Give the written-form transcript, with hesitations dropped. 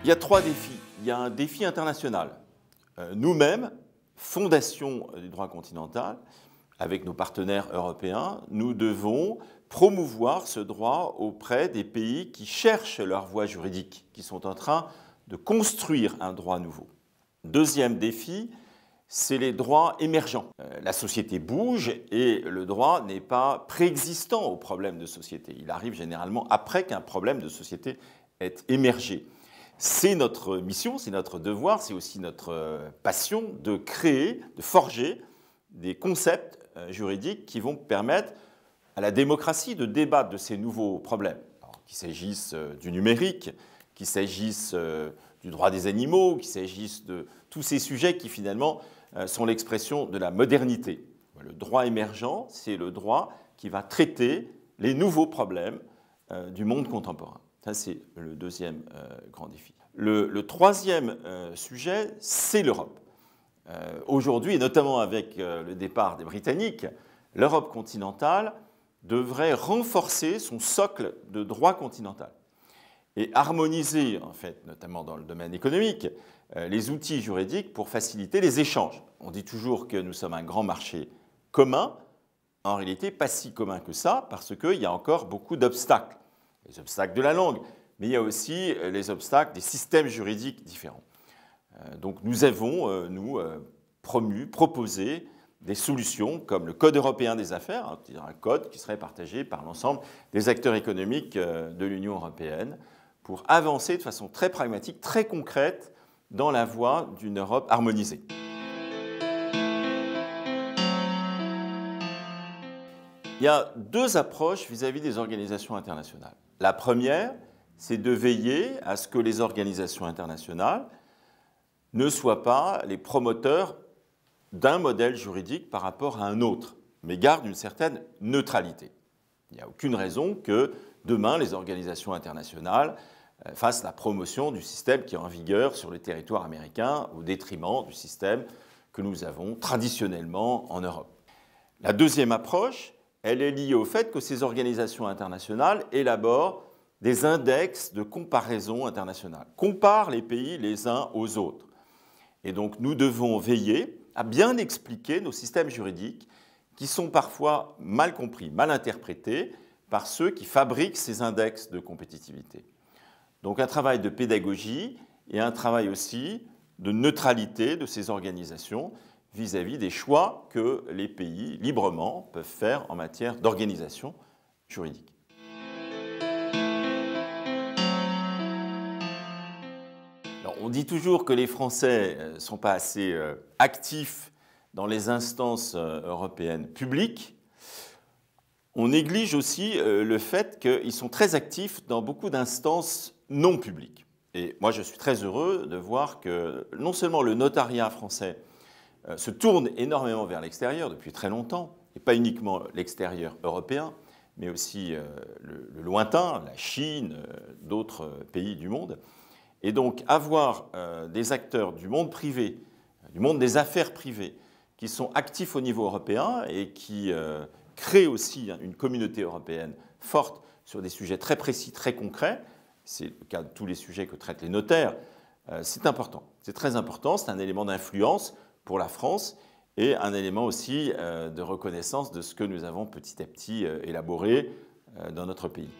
Il y a trois défis. Il y a un défi international. Nous-mêmes, Fondation du droit continental, avec nos partenaires européens, nous devons promouvoir ce droit auprès des pays qui cherchent leur voie juridique, qui sont en train de construire un droit nouveau. Deuxième défi, c'est les droits émergents. La société bouge et le droit n'est pas préexistant aux problèmes de société. Il arrive généralement après qu'un problème de société ait émergé. C'est notre mission, c'est notre devoir, c'est aussi notre passion de créer, de forger des concepts juridiques qui vont permettre à la démocratie de débattre de ces nouveaux problèmes. Qu'il s'agisse du numérique, qu'il s'agisse du droit des animaux, qu'il s'agisse de tous ces sujets qui finalement sont l'expression de la modernité. Le droit émergent, c'est le droit qui va traiter les nouveaux problèmes du monde contemporain. Ça, c'est le deuxième grand défi. Le troisième sujet, c'est l'Europe. Aujourd'hui, et notamment avec le départ des Britanniques, l'Europe continentale devrait renforcer son socle de droit continental et harmoniser, en fait, notamment dans le domaine économique, les outils juridiques pour faciliter les échanges. On dit toujours que nous sommes un grand marché commun. En réalité, pas si commun que ça, parce qu'il y a encore beaucoup d'obstacles. Les obstacles de la langue, mais il y a aussi les obstacles des systèmes juridiques différents. Donc nous avons, proposé des solutions comme le Code européen des affaires, c'est-à-dire un code qui serait partagé par l'ensemble des acteurs économiques de l'Union européenne pour avancer de façon très pragmatique, très concrète dans la voie d'une Europe harmonisée. Il y a deux approches vis-à-vis des organisations internationales. La première, c'est de veiller à ce que les organisations internationales ne soient pas les promoteurs d'un modèle juridique par rapport à un autre, mais gardent une certaine neutralité. Il n'y a aucune raison que demain les organisations internationales fassent la promotion du système qui est en vigueur sur le territoire américain au détriment du système que nous avons traditionnellement en Europe. La deuxième approche, elle est liée au fait que ces organisations internationales élaborent des index de comparaison internationale, comparent les pays les uns aux autres. Et donc nous devons veiller à bien expliquer nos systèmes juridiques qui sont parfois mal compris, mal interprétés par ceux qui fabriquent ces index de compétitivité. Donc un travail de pédagogie et un travail aussi de neutralité de ces organisations vis-à-vis des choix que les pays librement peuvent faire en matière d'organisation juridique. Alors, on dit toujours que les Français ne sont pas assez actifs dans les instances européennes publiques. On néglige aussi le fait qu'ils sont très actifs dans beaucoup d'instances non publiques. Et moi, je suis très heureux de voir que non seulement le notariat français se tourne énormément vers l'extérieur depuis très longtemps, et pas uniquement l'extérieur européen, mais aussi le lointain, la Chine, d'autres pays du monde. Et donc avoir des acteurs du monde privé, du monde des affaires privées, qui sont actifs au niveau européen et qui créent aussi une communauté européenne forte sur des sujets très précis, très concrets, c'est le cas de tous les sujets que traitent les notaires, c'est important, c'est très important, c'est un élément d'influence pour la France et un élément aussi de reconnaissance de ce que nous avons petit à petit élaboré dans notre pays.